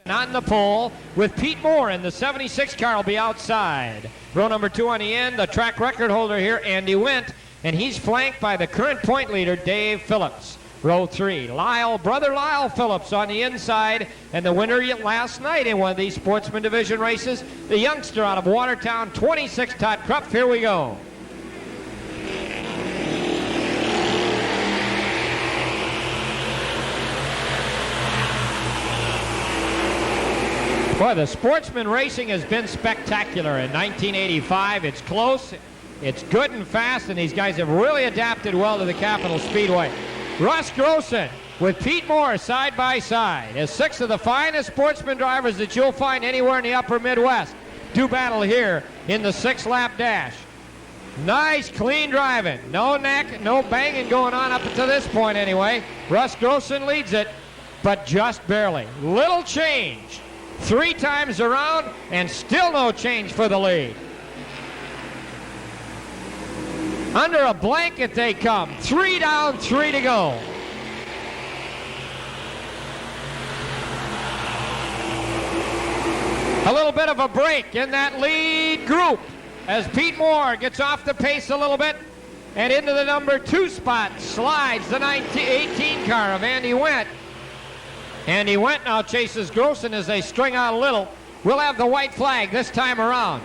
On the pole with Pete Moore in the 76 car will be outside. Row number 2 on the end, the track record holder here, Andy Wendt, and he's flanked by the current point leader, Dave Phillips. Row 3, brother Lyle Phillips on the inside, and the winner last night in one of these Sportsman Division races, the youngster out of Watertown, 26, Todd Krupp. Here we go. Boy, the Sportsman racing has been spectacular in 1985. It's close, it's good and fast, and these guys have really adapted well to the Capital Speedway. Russ Grossman with Pete Moore side by side as 6 of the finest Sportsman drivers that you'll find anywhere in the upper Midwest do battle here in the 6-lap dash. Nice, clean driving. No neck, no banging going on up until this point anyway. Russ Grossman leads it, but just barely. Little change. 3 times around, and still no change for the lead. Under a blanket they come. 3 down, 3 to go. A little bit of a break in that lead group as Pete Moore gets off the pace a little bit, and into the number 2 spot slides the 18 car of Andy Wendt. Andy Wendt now chases Grossman as they string out a little. We'll have the white flag this time around.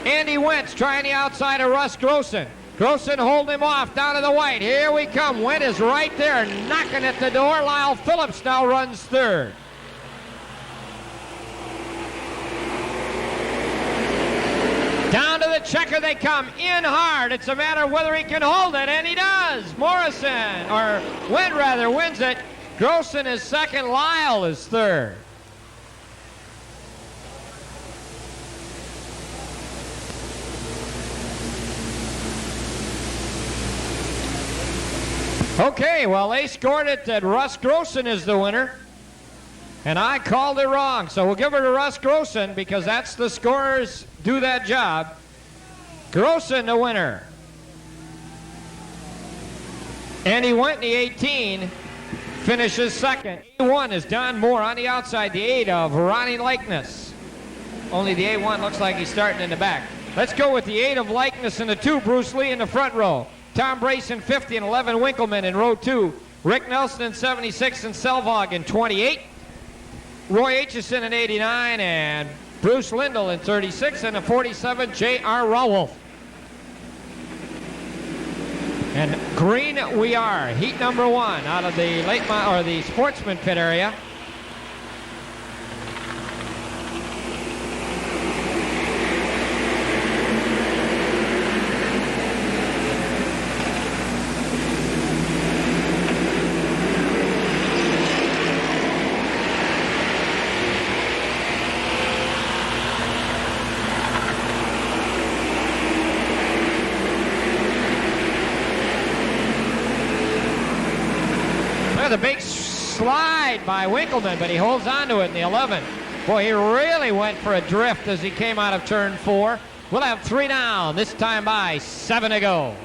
Andy Wendt's trying the outside of Russ Grossman. Grossman holding him off down to the white. Here we come. Wendt is right there knocking at the door. Lyle Phillips now runs third. Down to the checker they come. In hard. It's a matter of whether he can hold it, and he does. Wendt rather, wins it. Grossman is second, Lyle is third. Okay, well, they scored it that Russ Grossman is the winner, and I called it wrong, so we'll give her to Russ Grossman because that's the scorers do that job. Grossman the winner. Andy Wendt in the 18. Finishes second. A1 is Don Moore on the outside. The 8 of Ronnie Likeness. Only the A1 looks like he's starting in the back. Let's go with the 8 of Likeness and the 2, Bruce Lee in the front row. Tom Brace in 50 and 11 Winkleman in row 2. Rick Nelson in 76 and Selvog in 28. Roy Aitchison in 89 and Bruce Lindell in 36 and a 47 J.R. Rawolf. And green we are, heat number 1 out of the the Sportsman pit area. The big slide by Winkleman, but he holds on to it in the 11. Boy, he really went for a drift as he came out of turn 4. We'll have 3 down, this time by 7 to go.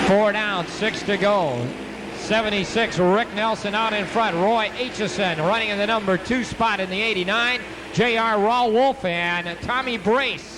Four down, 6 to go. 76, Rick Nelson out in front. Roy Aitchison running in the number 2 spot in the 89. J.R. Rawolf and Tommy Brace.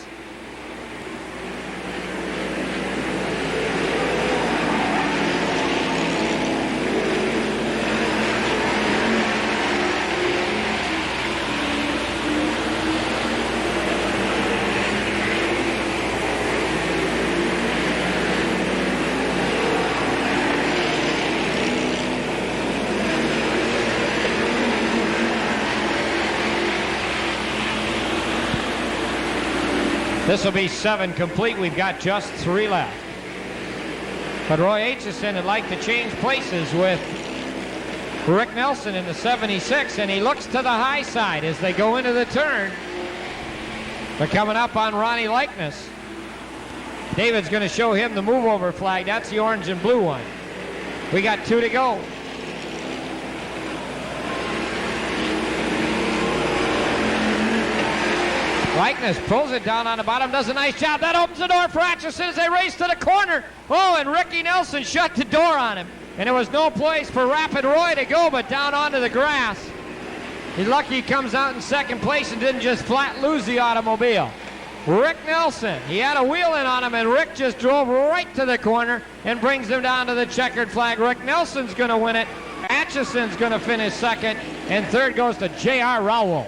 This will be 7 complete. We've got just 3 left. But Roy Aitchison would like to change places with Rick Nelson in the 76, and he looks to the high side as they go into the turn. They're coming up on Ronnie Likeness. David's going to show him the move-over flag. That's the orange and blue one. We got 2 to go. Likeness pulls it down on the bottom, does a nice job. That opens the door for Atchison as they race to the corner. Oh, and Ricky Nelson shut the door on him. And there was no place for Rapid Roy to go but down onto the grass. He's lucky he comes out in second place and didn't just flat lose the automobile. Rick Nelson, he had a wheel in on him, and Rick just drove right to the corner and brings him down to the checkered flag. Rick Nelson's going to win it. Atchison's going to finish second, and third goes to J.R. Rowolf.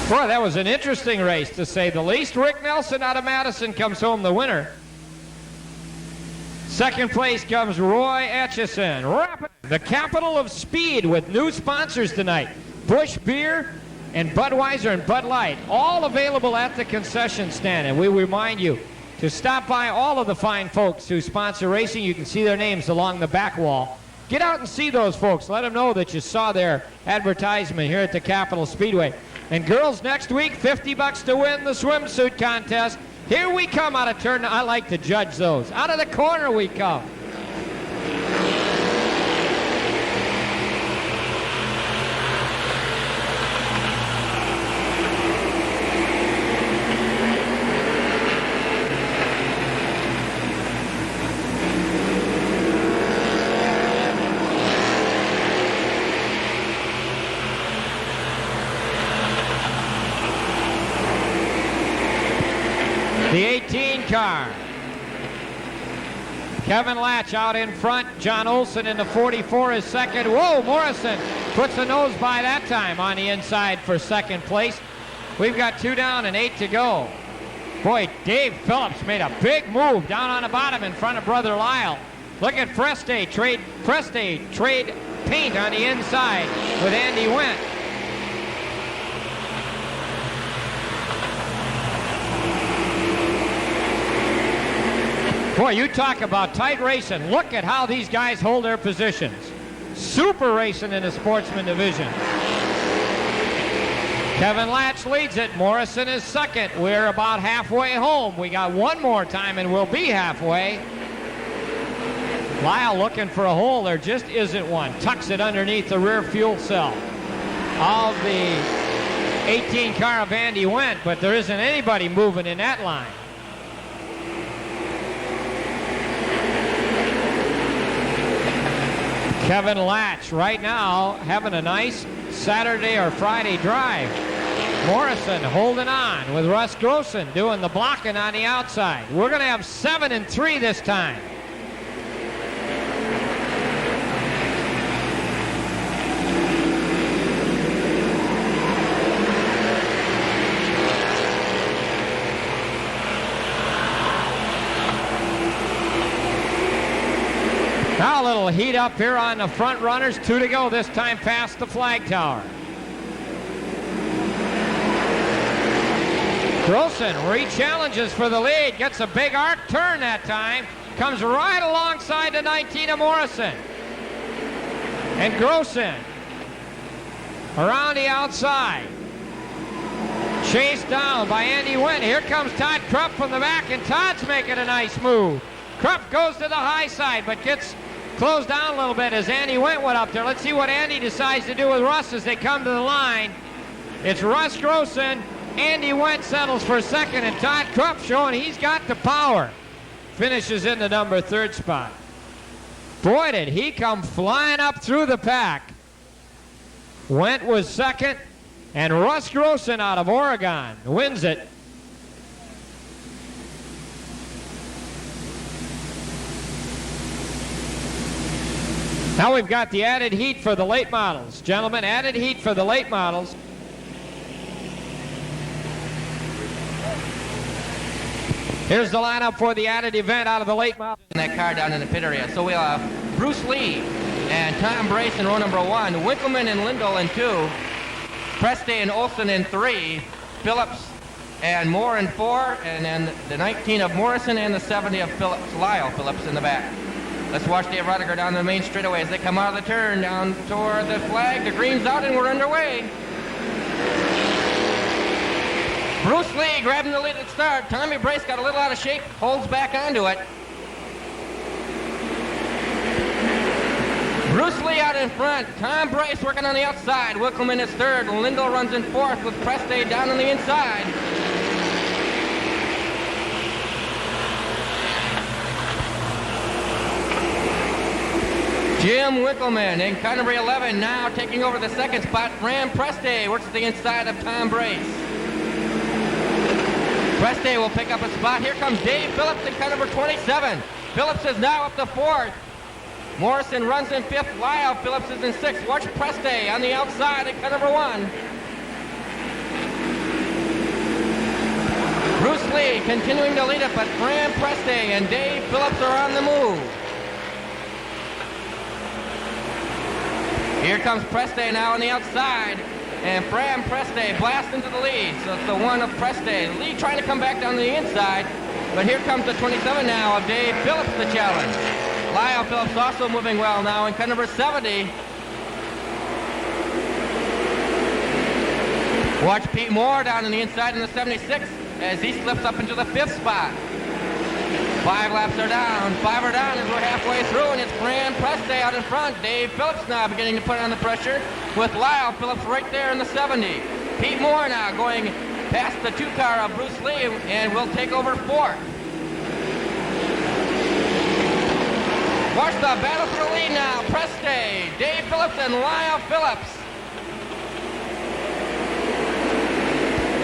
Boy, that was an interesting race, to say the least. Rick Nelson out of Madison comes home the winner. Second place comes Roy Atchison. The capital of speed, with new sponsors tonight. Busch Beer and Budweiser and Bud Light, all available at the concession stand. And we remind you to stop by all of the fine folks who sponsor racing. You can see their names along the back wall. Get out and see those folks. Let them know that you saw their advertisement here at the Capitol Speedway. And girls, next week, $50 to win the swimsuit contest. Here we come out of turn. I like to judge those. Out of the corner we come. The 18 car. Kevin Latch out in front. John Olson in the 44 is second. Whoa, Morrison puts a nose by that time on the inside for second place. We've got 2 down and 8 to go. Boy, Dave Phillips made a big move down on the bottom in front of Brother Lyle. Look at Preste trade paint on the inside with Andy Wendt. Boy, you talk about tight racing. Look at how these guys hold their positions. Super racing in the Sportsman division. Kevin Latch leads it. Morrison is second. We're about halfway home. We got one more time and we'll be halfway. Lyle looking for a hole. There just isn't one. Tucks it underneath the rear fuel cell of the 18 car of Andy Wendt, but there isn't anybody moving in that line. Kevin Latch right now having a nice Saturday or Friday drive. Morrison holding on with Russ Grossman doing the blocking on the outside. We're going to have 7 and 3 this time. Now a little heat up here on the front runners. 2 to go, this time past the flag tower. Grossman re-challenges for the lead. Gets a big arc turn that time. Comes right alongside the 19 of Morrison. And Grossman around the outside. Chased down by Andy Wendt. Here comes Todd Krupp from the back, and Todd's making a nice move. Krupp goes to the high side, but gets closed down a little bit as Andy Wendt went up there. Let's see what Andy decides to do with Russ as they come to the line. It's Russ Grossman. Andy Wendt settles for second, and Todd Krupp showing he's got the power. Finishes in the number 3rd spot. Boy, did he come flying up through the pack. Wendt was second, and Russ Grossman out of Oregon wins it. Now we've got the added heat for the late models. Gentlemen, added heat for the late models. Here's the lineup for the added event out of the late models. In that car down in the pit area. So we have Bruce Lee and Tom Brace in row number 1, Winkleman and Lindell in 2, Preste and Olson in 3, Phillips and Moore in 4, and then the 19 of Morrison and the 70 of Phillips, Lyle Phillips in the back. Let's watch Dave Rudiger down the main straightaway as they come out of the turn down toward the flag. The green's out and we're underway. Bruce Lee grabbing the lead at start. Tommy Brace got a little out of shape, holds back onto it. Bruce Lee out in front. Tom Brace working on the outside. Winkleman is third. Lindell runs in fourth with Preste down on the inside. Jim Winkleman in car number 11 now taking over the second spot. Fran Preste works the inside of Tom Brace. Preste will pick up a spot. Here comes Dave Phillips in car number 27. Phillips is now up to fourth. Morrison runs in fifth. Lyle Phillips is in sixth. Watch Preste on the outside in car number 1. Bruce Lee continuing to lead it, but Fran Preste and Dave Phillips are on the move. Here comes Preste now on the outside, and Fran Preste blasts into the lead. So it's the 1 of Preste. Lee trying to come back down the inside, but here comes the 27 now of Dave Phillips, the challenge. Lyle Phillips also moving well now in car number 70. Watch Pete Moore down on the inside in the 76 as he slips up into the 5th spot. 5 laps are down. 5 are down as we're halfway through, and it's Fran Preste out in front. Dave Phillips now beginning to put on the pressure with Lyle Phillips right there in the 70. Pete Moore now going past the 2 car of Bruce Lee and will take over 4th. Watch the battle for the lead now. Preste, Dave Phillips, and Lyle Phillips.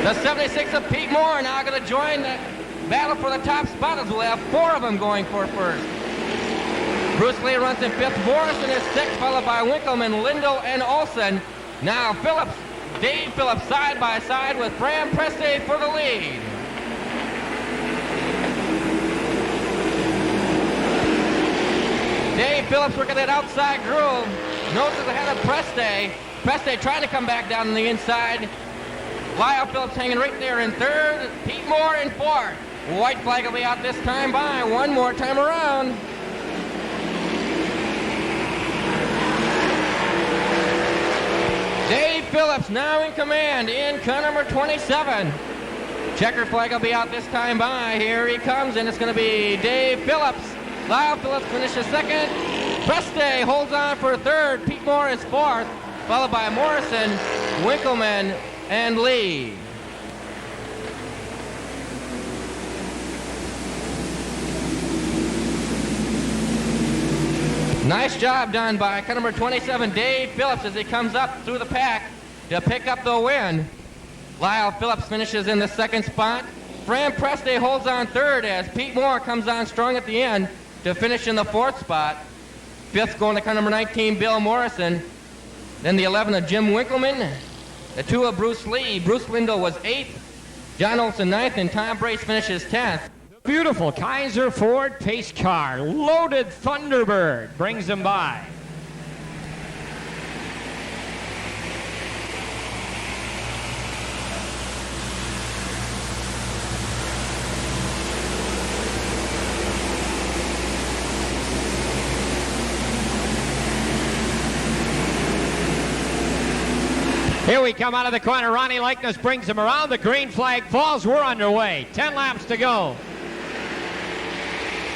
The 76 of Pete Moore now going to join the battle for the top spot as we'll have 4 of them going for first. Bruce Lee runs in 5th. Morrison is 6th, followed by Winkleman, Lindell, and Olson. Now Phillips, Dave Phillips side by side with Fran Preste for the lead. Dave Phillips working that outside groove. Noses ahead of Preste. Preste trying to come back down on the inside. Lyle Phillips hanging right there in 3rd. Pete Moore in 4th. White flag will be out this time by. One more time around. Dave Phillips now in command in car number 27. Checker flag will be out this time by. Here he comes, and it's going to be Dave Phillips. Lyle Phillips finishes 2nd. Preste holds on for 3rd. Pete Moore is 4th, followed by Morrison, Winkleman, and Lee. Nice job done by car number 27, Dave Phillips, as he comes up through the pack to pick up the win. Lyle Phillips finishes in the 2nd spot. Fran Preste holds on 3rd as Pete Moore comes on strong at the end to finish in the 4th spot. 5th going to car number 19, Bill Morrison. Then the 11 of Jim Winkleman. The 2 of Bruce Lee. Bruce Lindell was 8th. John Olson 9th, and Tom Brace finishes 10th. Beautiful Kaiser Ford pace car. Loaded Thunderbird brings them by. Here we come out of the corner. Ronnie Likeness brings him around. The green flag falls. We're underway. 10 laps to go.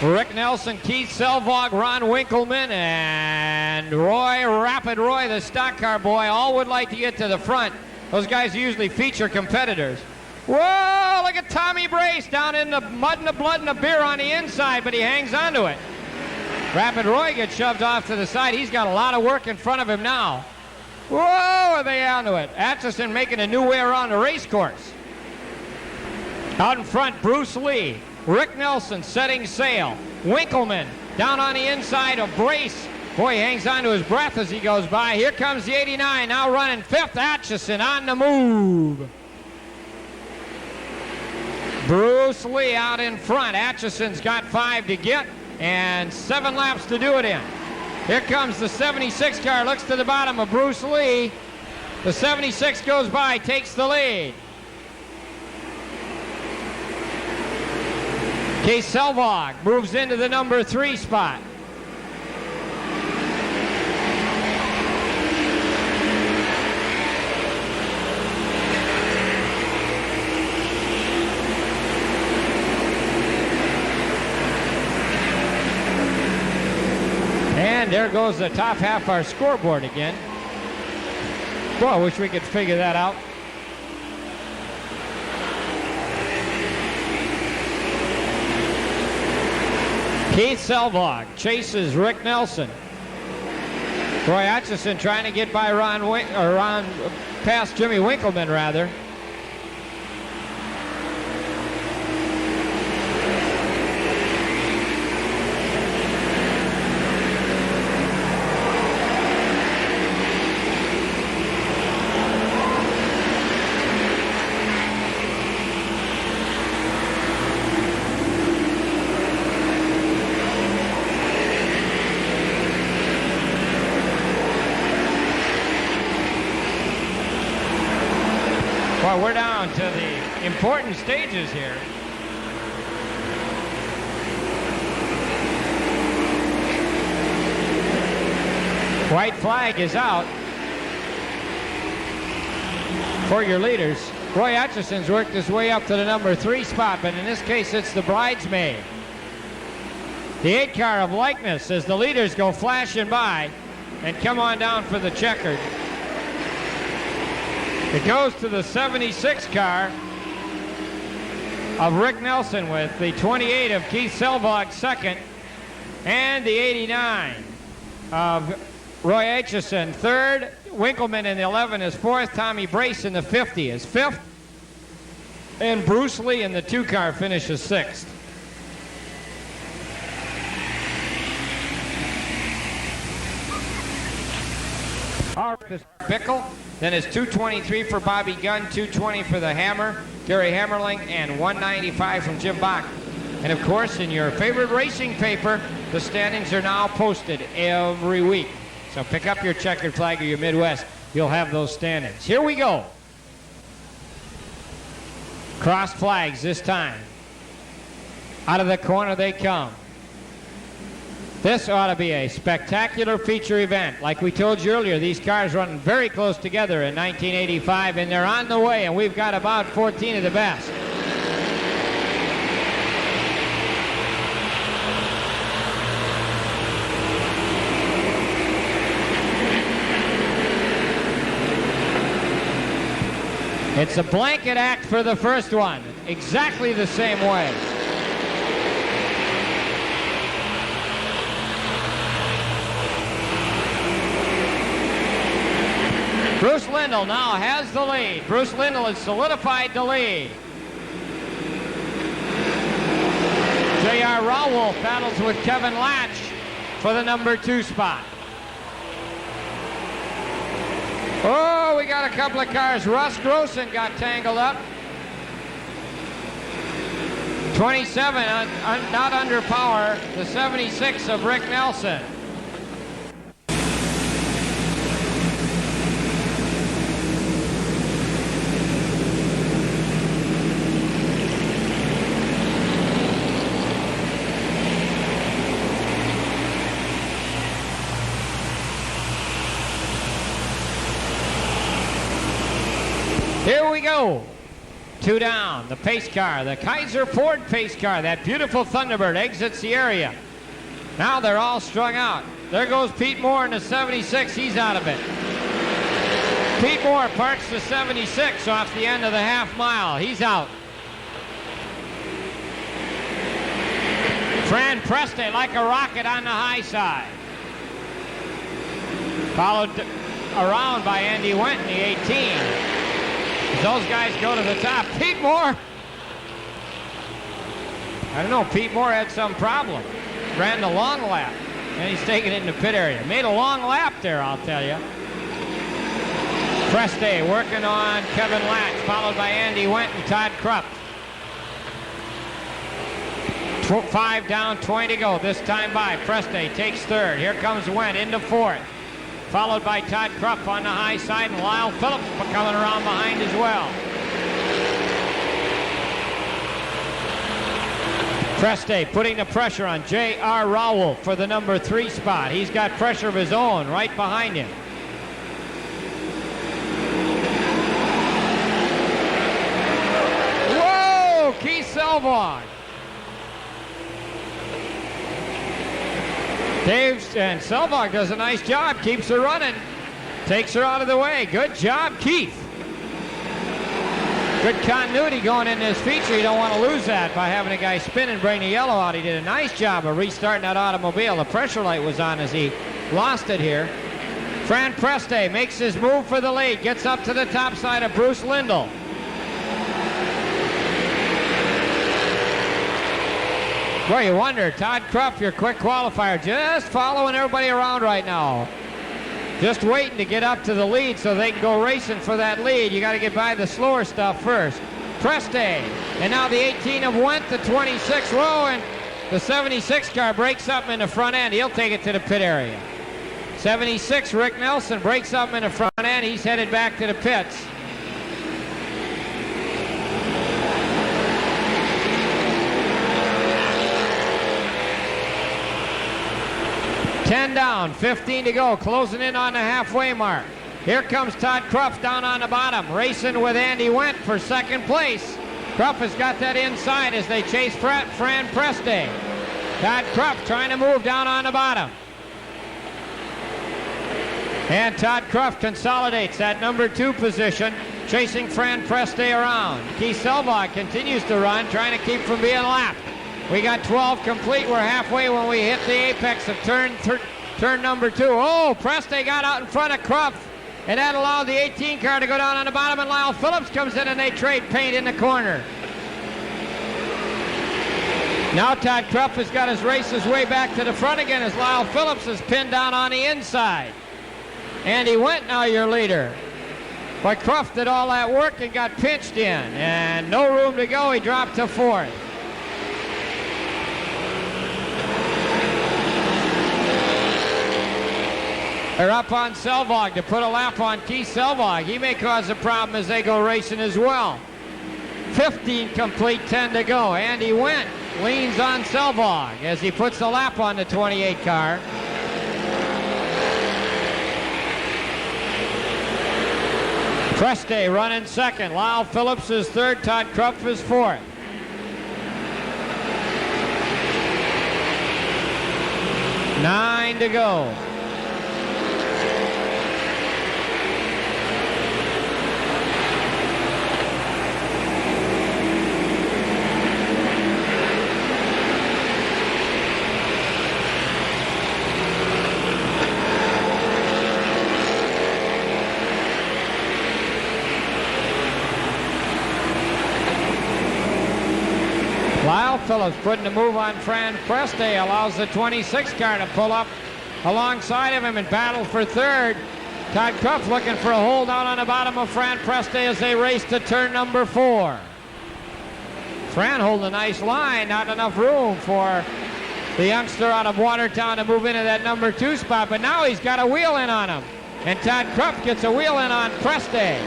Rick Nelson, Keith Selvog, Ron Winkleman, and Rapid Roy, the stock car boy, all would like to get to the front. Those guys usually feature competitors. Whoa, look at Tommy Brace down in the mud and the blood and the beer on the inside, but he hangs on to it. Rapid Roy gets shoved off to the side. He's got a lot of work in front of him now. Whoa, are they onto it? Atchison making a new way around the race course. Out in front, Bruce Lee. Rick Nelson setting sail. Winkleman down on the inside of Brace. Boy, he hangs on to his breath as he goes by. Here comes the 89, now running 5th. Atchison on the move. Bruce Lee out in front. Atchison's got 5 to get and 7 laps to do it in. Here comes the 76 car, looks to the bottom of Bruce Lee. The 76 goes by, takes the lead. Keith Selvog moves into the number 3 spot. And there goes the top half of our scoreboard again. Boy, I wish we could figure that out. Keith Selvog chases Rick Nelson. Roy Atchison trying to get by past Jimmy Winkleman, rather. Well, we're down to the important stages here. White flag is out for your leaders. Roy Atchison's worked his way up to the number 3 spot, but in this case it's the bridesmaid. The 8 car of Likeness as the leaders go flashing by and come on down for the checkered. It goes to the 76 car of Rick Nelson with the 28 of Keith Selvog second and the 89 of Roy Atchison third. Winkleman in the 11 is fourth. Tommy Brace in the 50 is fifth. And Bruce Lee in the 2 car finishes sixth. Bickle. Then it's 223 for Bobby Gunn, 220 for the Hammer, Gary Hammerling, and 195 from Jim Bach. And of course, in your favorite racing paper, the standings are now posted every week. So pick up your checkered flag or your Midwest. You'll have those standings. Here we go. Cross flags this time. Out of the corner they come. This ought to be a spectacular feature event. Like we told you earlier, these cars run very close together in 1985, and they're on the way, and we've got about 14 of the best. It's a blanket act for the first one, exactly the same way. Bruce Lindell now has the lead. Bruce Lindell has solidified the lead. J.R. Rawolf battles with Kevin Latch for the number 2 spot. Oh, we got a couple of cars. Russ Grossman got tangled up. 27, not under power. The 76 of Rick Nelson. Here we go. 2 down. The pace car, the Kaiser Ford pace car, that beautiful Thunderbird exits the area. Now they're all strung out. There goes Pete Moore in the 76. He's out of it. Pete Moore parks the 76 off the end of the half mile. He's out. Fran Preste like a rocket on the high side. Followed around by Andy Wendt in the 18. Those guys go to the top. Pete Moore. I don't know. Pete Moore had some problem. Ran the long lap. And he's taking it in the pit area. Made a long lap there, I'll tell you. Preste working on Kevin Latch, followed by Andy Wendt and Todd Krupp. 5 down, 20 to go. This time by. Preste takes third. Here comes Wendt into fourth. Followed by Todd Krupp on the high side, and Lyle Phillips coming around behind as well. Preste putting the pressure on J.R. Rowell for the number 3 spot. He's got pressure of his own right behind him. Whoa! Keith Selvog. And Selvog does a nice job, keeps her running, takes her out of the way. Good job, Keith. Good continuity going in this feature. You don't want to lose that by having a guy spin and bring the yellow out. He did a nice job of restarting that automobile. The pressure light was on as he lost it here. Fran Preste makes his move for the lead, gets up to the top side of Bruce Lindell. Boy, you wonder, Todd Krupp, your quick qualifier, just following everybody around right now. Just waiting to get up to the lead so they can go racing for that lead. You got to get by the slower stuff first. Preste, and now the 18 of Wendt, the 26. Whoa, and the 76 car breaks up in the front end. He'll take it to the pit area. 76, Rick Nelson, breaks up in the front end. He's headed back to the pits. Down, 15 to go, closing in on the halfway mark. Here comes Todd Krupp down on the bottom, racing with Andy Wendt for second place. Krupp has got that inside as they chase Fran Preste. Todd Krupp trying to move down on the bottom. And Todd Krupp consolidates that number 2 position, chasing Fran Preste around. Keith Selvog continues to run, trying to keep from being lapped. We got 12 complete. We're halfway when we hit the apex of turn number 2. Oh, Preste got out in front of Krupp, and that allowed the 18 car to go down on the bottom, and Lyle Phillips comes in and they trade paint in the corner. Now Todd Krupp has got his race his way back to the front again as Lyle Phillips is pinned down on the inside. Andy Wendt now your leader. But Krupp did all that work and got pinched in, and no room to go. He dropped to 4th. They're up on Selvog to put a lap on Keith Selvog. He may cause a problem as they go racing as well. 15 complete, 10 to go. Andy Wendt leans on Selvog as he puts a lap on the 28 car. Preste running second. Lyle Phillips is third. Todd Krupp is fourth. Nine to go. Lyle Phillips putting the move on Fran Preste, allows the 26 car to pull up alongside of him and battle for third. Todd Krupp looking for a hold down on the bottom of Fran Preste as they race to turn number 4. Fran holding a nice line, not enough room for the youngster out of Watertown to move into that number 2 spot, but now he's got a wheel in on him. And Todd Krupp gets a wheel in on Preste.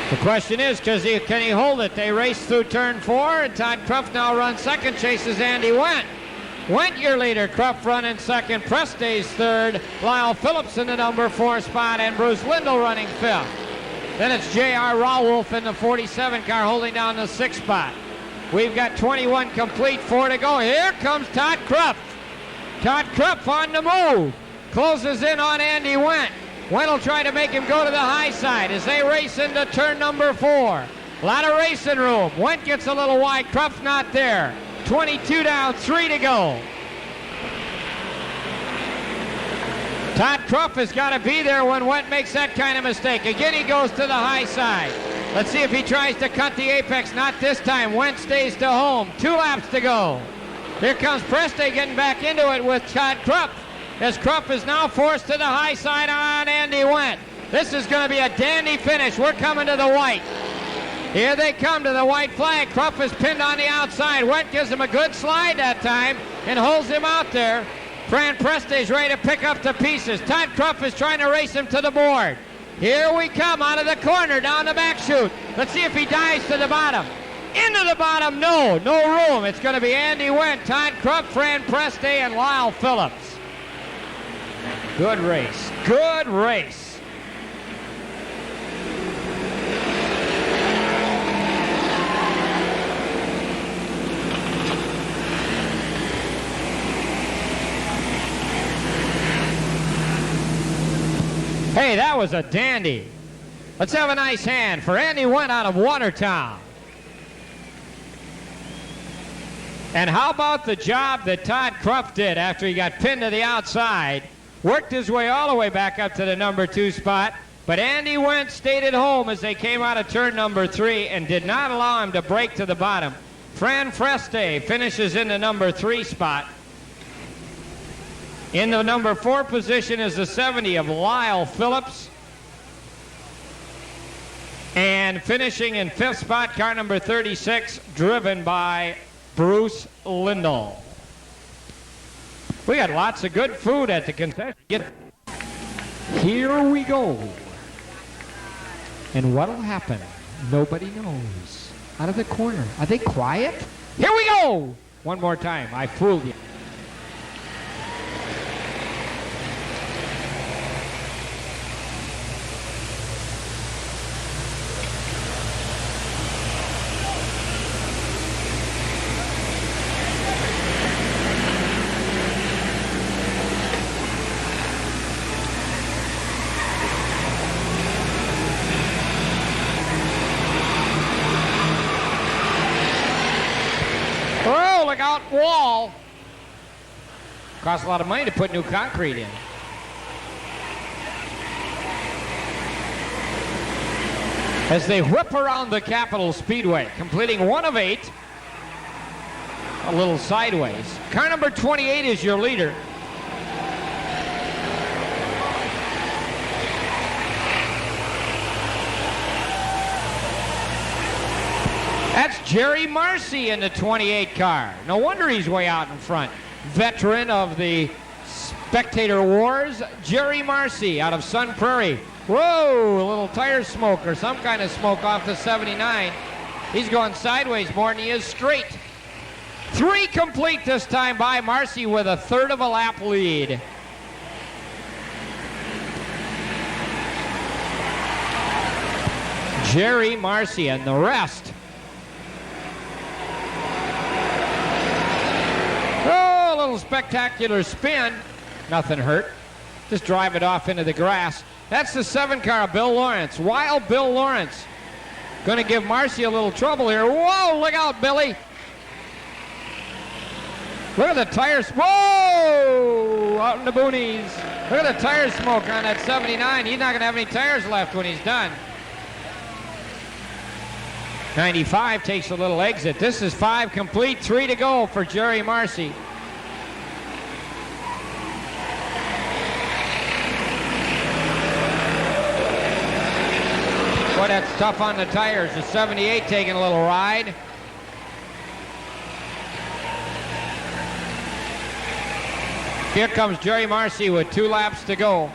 The question is, can he hold it? They race through turn 4, and Todd Krupp now runs second, chases Andy Wendt. Wendt your leader, Krupp running second, Preste's third, Lyle Phillips in the number 4 spot, and Bruce Lindell running 5th. Then it's J.R. Rawolf in the 47 car holding down the 6th spot. We've got 21 complete, 4 to go. Here comes Todd Krupp. Todd Krupp on the move. Closes in on Andy Wendt. Wendt will try to make him go to the high side as they race into turn number 4. A lot of racing room. Wendt gets a little wide. Krupp's not there. 22 down, 3 to go. Todd Krupp has got to be there when Wendt makes that kind of mistake. Again, he goes to the high side. Let's see if he tries to cut the apex. Not this time. Wendt stays to home. 2 laps to go. Here comes Preste getting back into it with Todd Krupp, as Krupp is now forced to the high side on Andy Wendt. This is going to be a dandy finish. We're coming to the white. Here they come to the white flag. Krupp is pinned on the outside. Wendt gives him a good slide that time and holds him out there. Fran Preste's ready to pick up the pieces. Todd Krupp is trying to race him to the board. Here we come out of the corner down the back chute. Let's see if he dives to the bottom. Into the bottom, no room. It's going to be Andy Wendt, Todd Krupp, Fran Preste, and Lyle Phillips. Good race, good race. Hey, that was a dandy. Let's have a nice hand for Andy Wendt out of Watertown. And how about the job that Todd Krupp did after he got pinned to the outside? Worked his way all the way back up to the number 2 spot. But Andy Wendt stayed at home as they came out of turn number 3 and did not allow him to break to the bottom. Fran Preste finishes in the number 3 spot. In the number 4 position is the 70 of Lyle Phillips. And finishing in 5th spot, car number 36, driven by Bruce Lindell. We got lots of good food at the concession. Here we go. And what'll happen? Nobody knows. Out of the corner. Are they quiet? Here we go! One more time. I fooled you. Oh, look out, wall. Costs a lot of money to put new concrete in. As they whip around the Capitol Speedway, completing 1 of 8. A little sideways. Car number 28 is your leader. That's Jerry Marcy in the 28 car. No wonder he's way out in front. Veteran of the Spectator Wars, Jerry Marcy out of Sun Prairie. Whoa, a little tire smoke or some kind of smoke off the 79. He's going sideways more than he is straight. 3 complete this time by Marcy with a 1/3 of a lap lead. Jerry Marcy and the rest. Oh, a little spectacular spin. Nothing hurt. Just drive it off into the grass. That's the 7 car, Bill Lawrence. Wild Bill Lawrence. Going to give Marcy a little trouble here. Whoa, look out, Billy. Look at the tires. Whoa, out in the boonies. Look at the tire smoke on that 79. He's not going to have any tires left when he's done. 95 takes a little exit. This is 5 complete, 3 to go for Jerry Marcy. Boy, that's tough on the tires. The 78 taking a little ride. Here comes Jerry Marcy with 2 laps to go.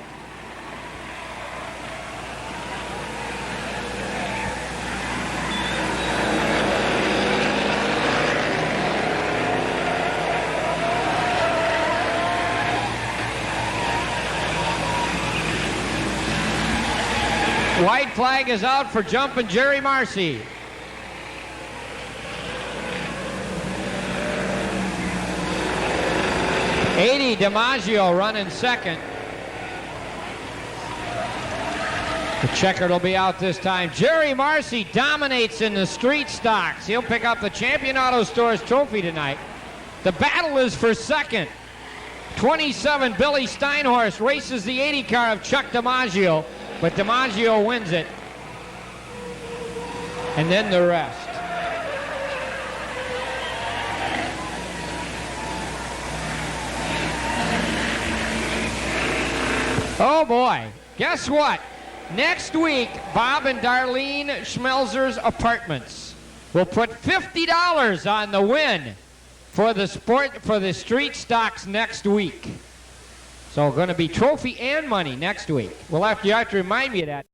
White flag is out for jumping Jerry Marcy. Dimagio running second. The checkered will be out this time. Jerry Marcy dominates in the street stocks. He'll pick up the Champion Auto Stores trophy tonight. The battle is for second. 27, Billy Steinhorst races the 80 car of Chuck Dimagio, but Dimagio wins it. And then the rest. Oh boy, guess what? Next week, Bob and Darlene Schmelzer's Apartments will put $50 on the win for the street stocks next week. So going to be trophy and money next week. You have to remind me of that.